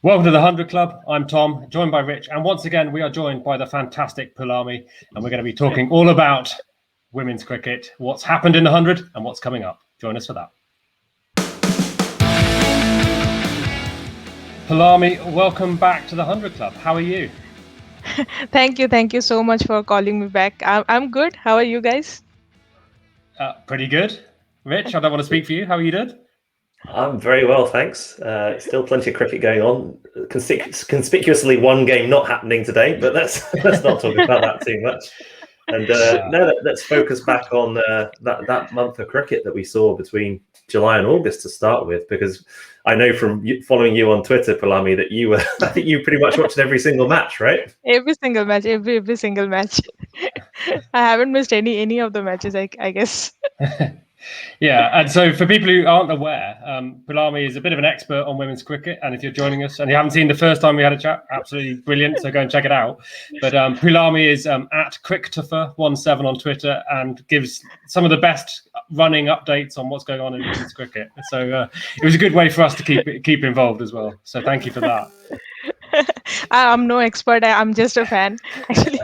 Welcome to the 100 Club. I'm Tom, joined by Rich, and once again we are joined by the fantastic Poulami, and we're going to be talking all about women's cricket, what's happened in the 100 and what's coming up. Join us for that. Poulami, welcome back to the 100 Club. How are you? Thank you so much for calling me back. I'm good. How are you guys? Pretty good. Rich, I don't want to speak for you. How are you doing? I'm very well, thanks. Still plenty of cricket going on. Conspicuously, one game not happening today, but let's not talk about that too much. And let's focus back on that month of cricket that we saw between July and August to start with, because I know from following you on Twitter, Poulami, that you I think you pretty much watched every single match, right? Every single match, every single match. I haven't missed any of the matches, I guess. Yeah, and so for people who aren't aware, Poulami is a bit of an expert on women's cricket, and if you're joining us and you haven't seen the first time we had a chat, absolutely brilliant, so go and check it out. But Poulami is at Cricktofer17 on Twitter and gives some of the best running updates on what's going on in women's cricket. So it was a good way for us to keep involved as well. So thank you for that. I'm no expert. I'm just a fan, actually.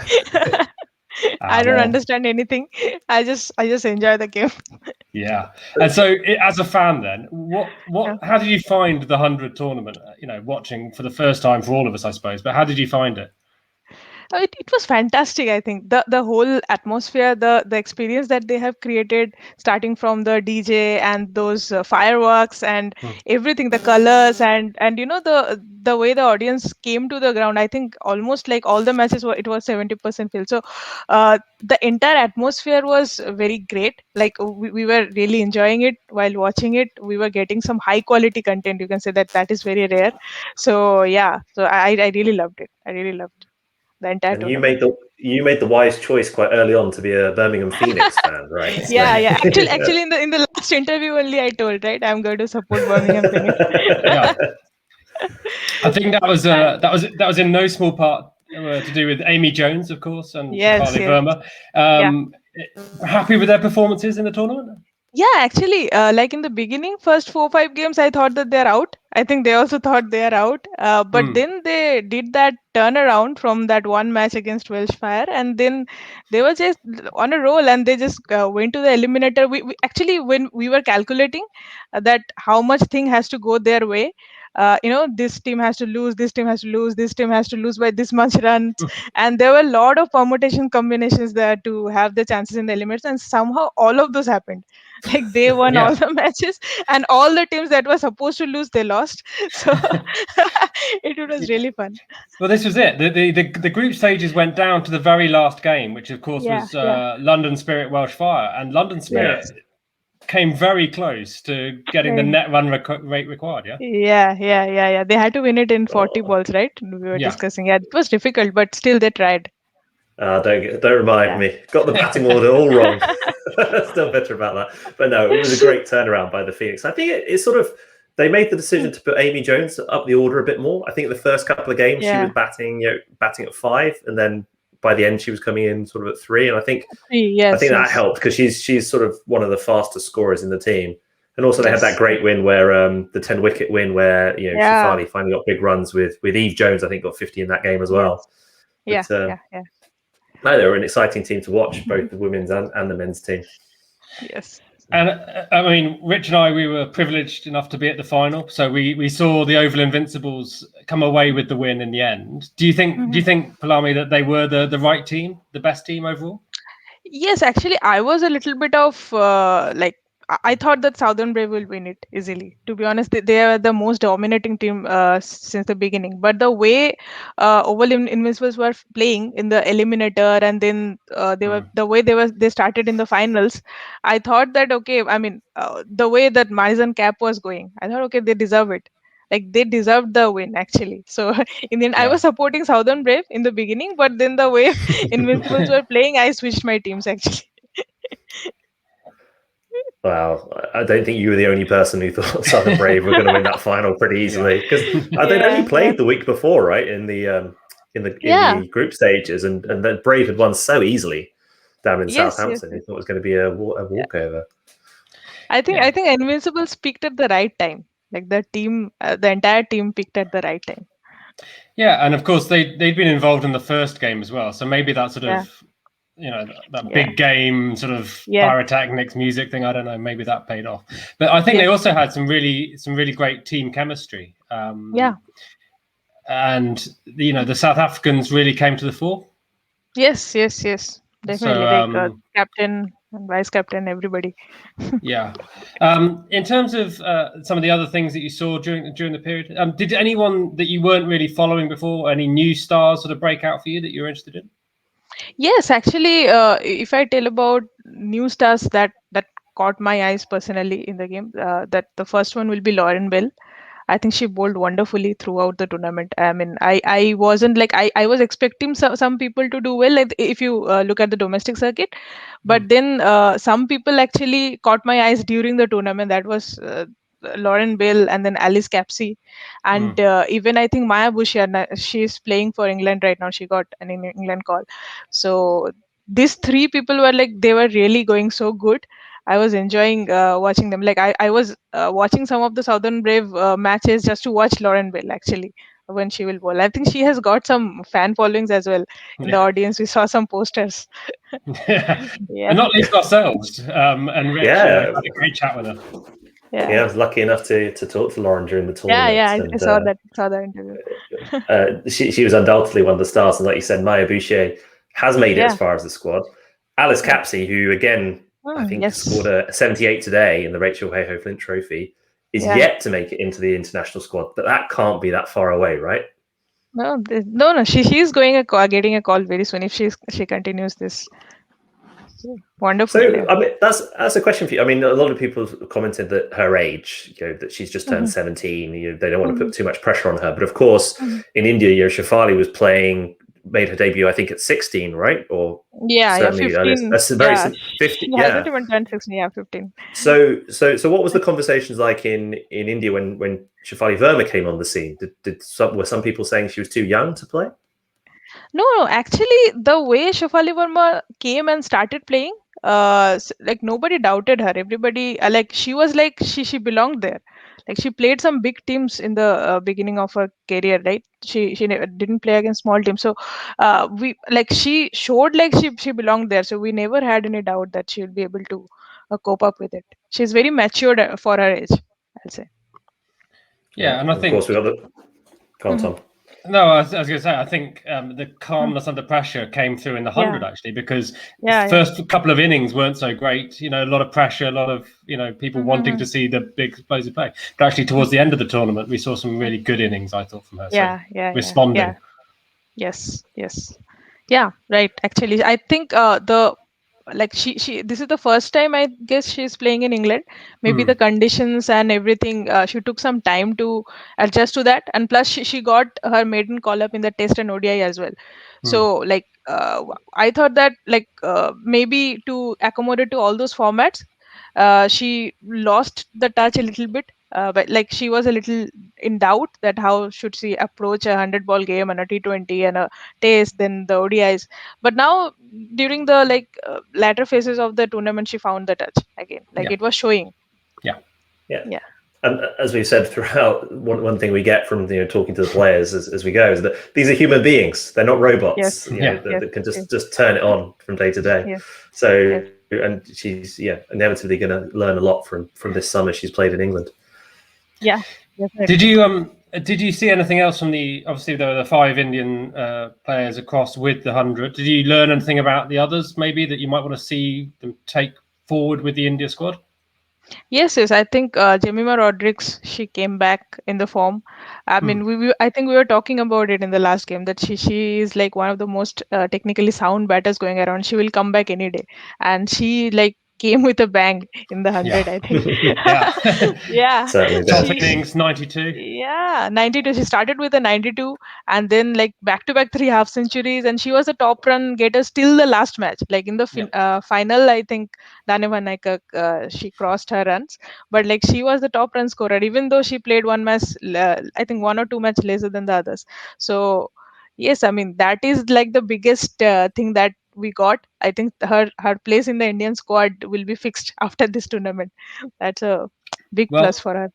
I don't understand anything. I just enjoy the game. Yeah, and so as a fan, then, how did you find the 100 tournament? Watching for the first time for all of us, I suppose. But how did you find it? It was fantastic. I think the whole atmosphere, the experience that they have created, starting from the DJ and those fireworks and everything, the colors and the way the audience came to the ground. I think almost like all the matches it was 70% filled. So the entire atmosphere was very great. Like we were really enjoying it while watching it. We were getting some high quality content. You can say that is very rare. So yeah, so I really loved it. I really loved it. The entire and you made the wise choice quite early on to be a Birmingham Phoenix fan, right? So. Yeah. Actually, in the last interview only I told, right, I'm going to support Birmingham Phoenix. Yeah. I think that was in no small part to do with Amy Jones, of course, and Shafali Verma. Happy with their performances in the tournament? Yeah, actually, like in the beginning, first 4-5 games, I thought that they're out. I think they also thought they're out. But then they did that turnaround from that one match against Welsh Fire, and then they were just on a roll, and they just went to the eliminator. We actually, when we were calculating that how much thing has to go their way, this team has to lose, this team has to lose, this team has to lose by this much runs, and there were a lot of permutation combinations there to have the chances in the eliminators, and somehow all of those happened. Like they won all the matches, and all the teams that were supposed to lose, they lost. So it was really fun. Well, this was it. The group stages went down to the very last game, which of course was London Spirit Welsh Fire, and London Spirit came very close to getting the net run rate required. Yeah. They had to win it in 40 balls, right? We were discussing. Yeah, it was difficult, but still they tried. Don't remind me. Got the batting order all wrong. Still bitter about that. But no, it was a great turnaround by the Phoenix. I think it's sort of, they made the decision to put Amy Jones up the order a bit more. I think the first couple of games she was batting at 5, and then by the end she was coming in sort of at 3. And I think that helped because she's sort of one of the fastest scorers in the team. And also they had that great win where the 10 wicket win where Shafali finally got big runs with Eve Jones. I think got 50 in that game as well. Yeah. No, they were an exciting team to watch, both the women's and the men's team. Yes. And I mean, Rich and I, we were privileged enough to be at the final, so we saw the Oval Invincibles come away with the win in the end. Do you think, Poulami, that they were the right team, the best team overall? Yes, actually, I was a little bit of I thought that Southern Brave will win it easily. To be honest, they are the most dominating team since the beginning. But the way Oval Invincibles were playing in the eliminator, and then they started in the finals, I thought that the way that Madison Cap was going, I thought they deserve it. Like they deserved the win actually. So in the end, I was supporting Southern Brave in the beginning, but then the way Invincibles were playing, I switched my teams actually. Wow, I don't think you were the only person who thought Southern Brave were going to win that final pretty easily, because they'd only played the week before, right, in the group stages, and then Brave had won so easily down in Southampton. He thought it was going to be a walkover. I think Invincibles peaked at the right time. Like the team, the entire team picked at the right time. Yeah, and of course they'd been involved in the first game as well, so maybe that sort Yeah. of, you know, that Yeah. big game sort of Yeah. pyrotechnics music thing. I don't know, maybe that paid off. But I think Yes. they also had some really great team chemistry. Yeah. And you know, the South Africans really came to the fore. Yes. Definitely. So Like captain and vice captain, everybody. yeah. In terms of some of the other things that you saw during the period, did anyone that you weren't really following before, any new stars sort of break out for you that you're interested in? Yes, actually, if I tell about new stars that caught my eyes personally in the game, that the first one will be Lauren Bell. I think she bowled wonderfully throughout the tournament. I mean, I wasn't like I was expecting some people to do well, like if you look at the domestic circuit, but then some people actually caught my eyes during the tournament. That was Lauren Bell and then Alice Capsey, and even I think Maya Bhushyan. She's playing for England right now. She got an England call, so these three people were like they were really going so good. I was enjoying watching them. Like I was watching some of the Southern Brave matches just to watch Lauren Bell actually when she will bowl. I think she has got some fan followings as well in the audience. We saw some posters. And not least ourselves. And Rich, Yeah. you know, had a great chat with her. Yeah, I was lucky enough to talk to Lauren during the tournament. Yeah, and, I saw that interview. she was undoubtedly one of the stars, and like you said, Maya Boucher has made it as far as the squad. Alice Capsey, who again I think scored a 78 today in the Rachel Hayhoe Flint Trophy, is yet to make it into the international squad, but that can't be that far away, right? No. She's going getting a call very soon if she continues this. Wonderful. So I mean, that's a question for you. I mean, a lot of people have commented that her age, you know, that she's just turned 17. You know, they don't want to put too much pressure on her. But of course, in India, you know, Shafali was made her debut, I think, at 16, right? Or certainly 15. that's very 50. She hasn't even turned 16. Yeah, 15. So what was the conversations like in India when Shafali Verma came on the scene? Were some people saying she was too young to play? No. Actually, the way Shafali Verma came and started playing, like nobody doubted her. Everybody, like she was like she belonged there. Like she played some big teams in the beginning of her career, right? She didn't play against small teams, so we like she showed like she belonged there. So we never had any doubt that she would be able to cope up with it. She's very matured for her age, I'll say. Yeah, and I think, of course, we got the. Go on, Tom. No, I was going to say, I think the calmness under pressure came through in the 100 actually, because the first couple of innings weren't so great. You know, a lot of pressure, a lot of, you know, people wanting to see the big explosive play. But actually, towards the end of the tournament, we saw some really good innings, I thought, from her. Responding. Yes. Yeah, right. Actually, I think she this is the first time I guess she's playing in England. Maybe the conditions and everything, she took some time to adjust to that, and plus she got her maiden call up in the Test and ODI as well. So like I thought that like maybe to accommodate to all those formats, she lost the touch a little bit. But like she was a little in doubt that how should she approach a 100-ball game and a T20 and a Test, then the ODIs. But now during the latter phases of the tournament, she found the touch again. Like it was showing. Yeah. And as we've said throughout, one thing we get from talking to the players as we go is that these are human beings; they're not robots. That can just turn it on from day to day. So, and she's inevitably going to learn a lot from this summer she's played in England. Yeah. Definitely. Did you see anything else from obviously there were the 5 Indian players across with the 100? Did you learn anything about the others maybe that you might want to see them take forward with the India squad? Yes. I think Jemima Rodrigues, she came back in the form. I mean, I think we were talking about it in the last game that she is like one of the most technically sound batters going around. She will come back any day, and she like came with a bang in the 100. I think. Yeah. Certainly. Top innings 92. Yeah, 92. She started with a 92, and then like back to back 3 half centuries, and she was a top run getter till the last match. Like in the final, I think Daneva Naika, she crossed her runs, but like she was the top run scorer, even though she played one match, I think 1 or 2 match lesser than the others. So yes, I mean that is like the biggest thing that we got. I think her place in the Indian squad will be fixed after this tournament. That's a big plus for her.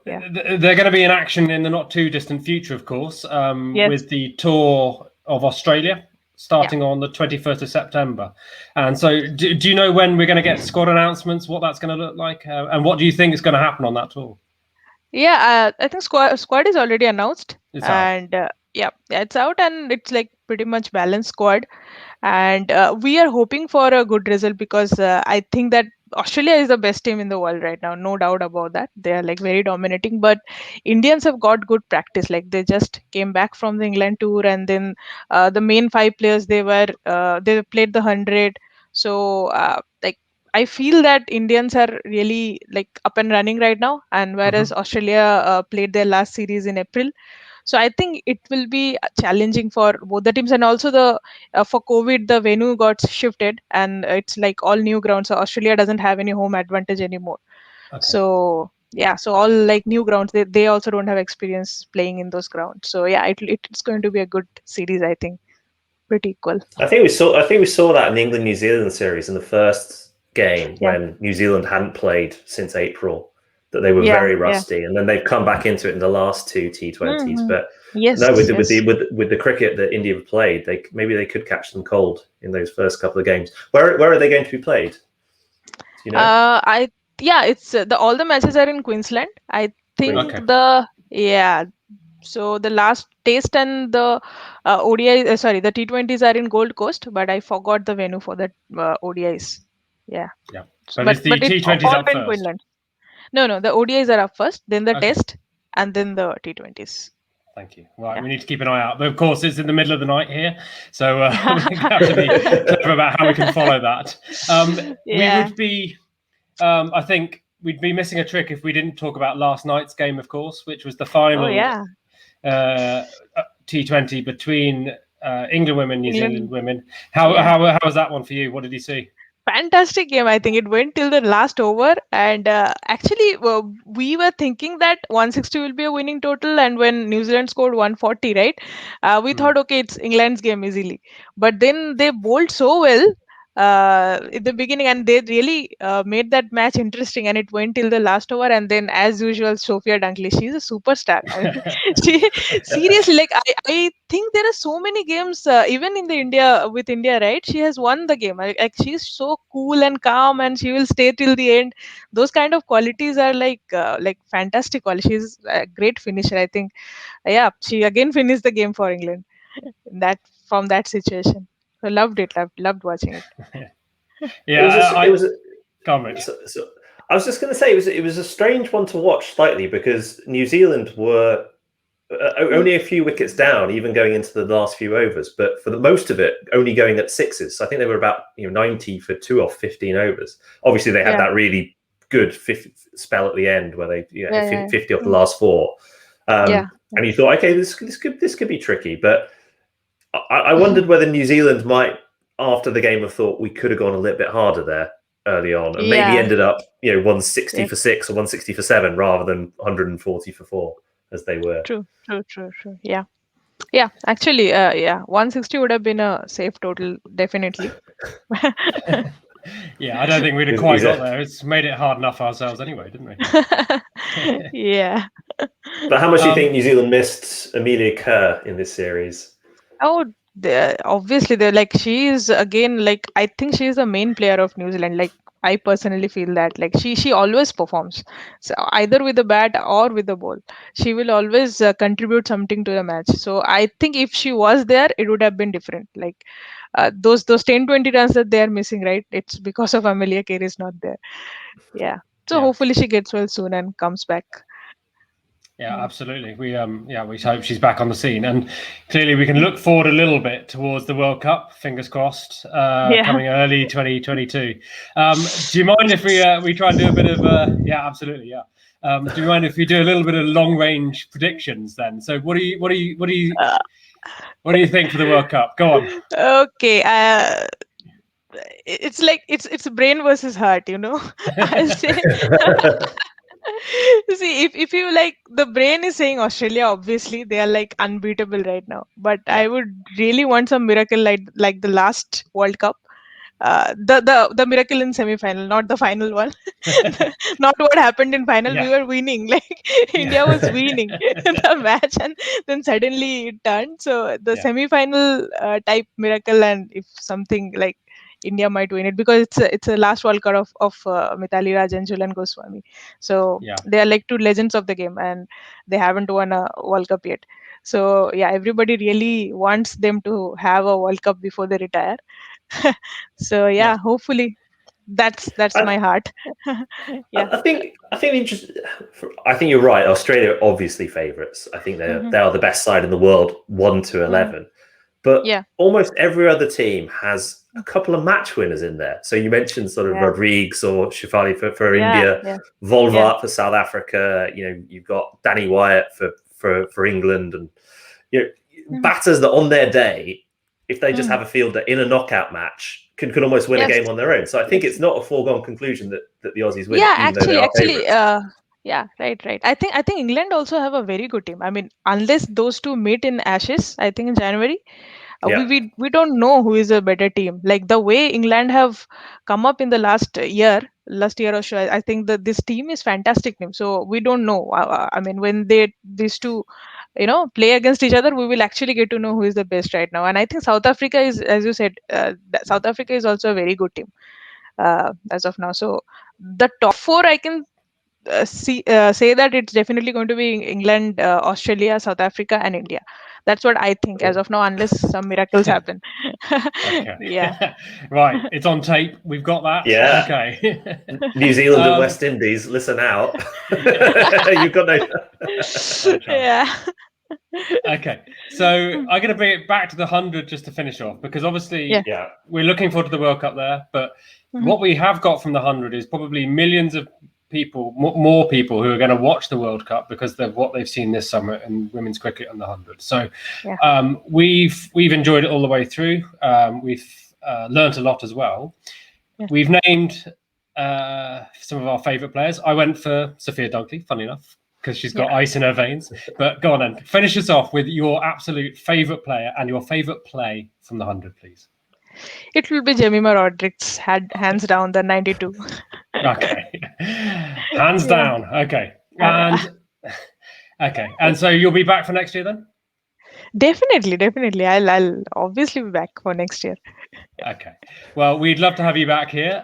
Yeah. They're going to be in action in the not too distant future, of course, Yes. with the tour of Australia starting on the 21st of September. And so, do you know when we're going to get squad announcements, what that's going to look like? And what do you think is going to happen on that tour? Yeah, I think squad is already announced, It's out. and yeah, it's out, and it's like pretty much balanced squad. And we are hoping for a good result because I think that Australia is the best team in the world right now, no doubt about that. They are like very dominating, but Indians have got good practice. Like they just came back from the England tour, and then the main five players they played the 100. So like I feel that Indians are really like up and running right now, and whereas Australia played their last series in April. So I think it will be challenging for both the teams, and also the for COVID the venue got shifted, and it's like all new grounds. So Australia doesn't have any home advantage anymore. Okay. So yeah, so all like new grounds. They also don't have experience playing in those grounds. So yeah, it's going to be a good series. I think pretty equal. I think we saw that in the England New Zealand series in the first game Yeah. when New Zealand hadn't played since April, that they were Yeah, very yeah. rusty, and then they've come back into it in the last two T20s. Mhm. But Yes, no, with yes. the cricket that India have played, maybe they could catch them cold in those first couple of games. Where are they going to be played? Do you know? It's all the matches are in Queensland. I think Queensland. So the last test and the the T20s are in Gold Coast, but I forgot the venue for the ODIs. Yeah. Yeah. So, But it's the but it's T20s all up in first. Queensland. No, the ODIs are up first, then the Okay. test, and then the T20s. Thank you. Right, Yeah. we need to keep an eye out. But of course, it's in the middle of the night here, so we have to be clever about how we can follow that. We would be, I think, we'd be missing a trick if we didn't talk about last night's game, of course, which was the final T20 between England women, New Zealand women. How was that one for you? What did you see? Fantastic game. I think it went till the last over, and actually we were thinking that 160 will be a winning total, and when New Zealand scored 140, right, we thought, okay, it's England's game easily. But then they bowled so well in the beginning, and they really made that match interesting, and it went till the last over. And then, as usual, Sophia Dunkley, she's a superstar. I mean, she seriously, like, I think there are so many games even in the India, right? She has won the game. Like she's so cool and calm, and she will stay till the end. Those kind of qualities are like fantastic quality. She's a great finisher, I think. Yeah, she again finished the game for England in that from that situation. So loved it. Loved watching it. Yeah, it was. So I was just going to say it was a strange one to watch slightly because New Zealand were only a few wickets down, even going into the last few overs. But for the most of it, only going at sixes. So I think they were about 90 for 2 off 15 overs. Obviously, they had that really good spell at the end where they 50 off the last 4. And you thought, okay, this could be tricky. But I wondered whether New Zealand might, after the game, have thought we could have gone a little bit harder there early on, and maybe ended up 160 for 6 or 160 for 7 rather than 140 for 4 as they were. True. Yeah, actually, 160 would have been a safe total, definitely. Yeah, I don't think we'd have quite got there. It's made it hard enough ourselves anyway, didn't we? Yeah. But how much do you think New Zealand missed Amelia Kerr in this series? Oh, obviously, they're like, she is again, like, I think she is the main player of New Zealand. Like, I personally feel that, like, she always performs, so either with the bat or with the ball. She will always contribute something to the match. So I think if she was there, it would have been different. Like those 10-20 runs that they are missing, right? It's because of Amelia Kerr is not there. Yeah. So hopefully she gets well soon and comes back. Yeah, absolutely. We hope she's back on the scene, and clearly we can look forward a little bit towards the World Cup. Fingers crossed, coming early 2022. Do you mind if we try and do a bit of absolutely, yeah. Do you mind if we do a little bit of long range predictions then? So what do you think for the World Cup? Go on. Okay. It's like it's brain versus heart, I'll say. See, if you like, the brain is saying Australia, obviously they are like unbeatable right now, but I would really want some miracle like the last World Cup, the miracle in semi-final, not the final one. Not what happened in final. Yeah. We were winning, like India was winning the match, and then suddenly it turned. So the Yeah. semi-final type miracle, and if something like India might win it, because it's a last World Cup of Mithali Raj and Jhulan Goswami. So Yeah. they are like two legends of the game, and they haven't won a World Cup yet. So yeah, everybody really wants them to have a World Cup before they retire. So yeah, Yeah. hopefully that's my heart. Yeah. I think I think you're right. Australia are obviously favourites. I think Mhm. they are the best side in the world, 1-11. But Yeah. almost every other team has a couple of match winners in there. So you mentioned sort of Yeah. Rodrigues or Shefali for Yeah, India, yeah. Volvart for South Africa. You know, you've got Danny Wyatt for England, and you know, batters that on their day, if they just have a fielder in a knockout match, could almost win a Yes. game on their own. So I think it's not a foregone conclusion that the Aussies win, Yeah, even though they are favourites. yeah, right. I think England also have a very good team. I mean, unless those two meet in Ashes, I think in January, Yeah. we don't know who is a better team. Like the way England have come up in the last year or so, I think that this team is fantastic team. So we don't know. I mean, when these two, play against each other, we will actually get to know who is the best right now. And I think South Africa is, as you said, South Africa is also a very good team as of now. So the top four, I can say that it's definitely going to be England, Australia, South Africa, and India. That's what I think as of now, unless some miracles happen. Okay. Yeah. Right. It's on tape. We've got that. Yeah. Okay. New Zealand and West Indies, listen out. You've got no chance. Yeah. Okay, so I'm going to bring it back to the 100 just to finish off, because obviously Yeah. we're looking forward to the World Cup there, but what we have got from the 100 is probably millions of people, more people who are going to watch the World Cup because of what they've seen this summer in women's cricket and the 100. So we've enjoyed it all the way through. We've learnt a lot as well. Yeah. We've named some of our favourite players. I went for Sophia Dunkley, funny enough, because she's got ice in her veins. But go on then, finish us off with your absolute favourite player and your favourite play from the 100, please. It will be Jemima Rodrigues, hands down, the 92. Okay, hands down. Okay, and so you'll be back for next year then? Definitely. I'll obviously be back for next year. Okay. Well, we'd love to have you back here.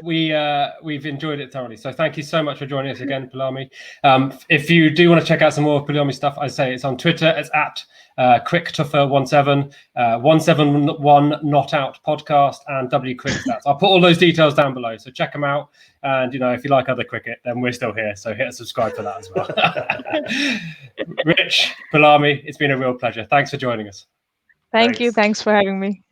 We've enjoyed it thoroughly. So thank you so much for joining us again, Poulami. If you do want to check out some more of Poulami stuff, I say it's on Twitter. It's at Cricktuffer17, 171 Not Out Podcast, and W Cricket Stats. I'll put all those details down below. So check them out. And if you like other cricket, then we're still here. So hit subscribe for that as well. Rich, Poulami, it's been a real pleasure. Thanks for joining us. Thank you. Thanks for having me.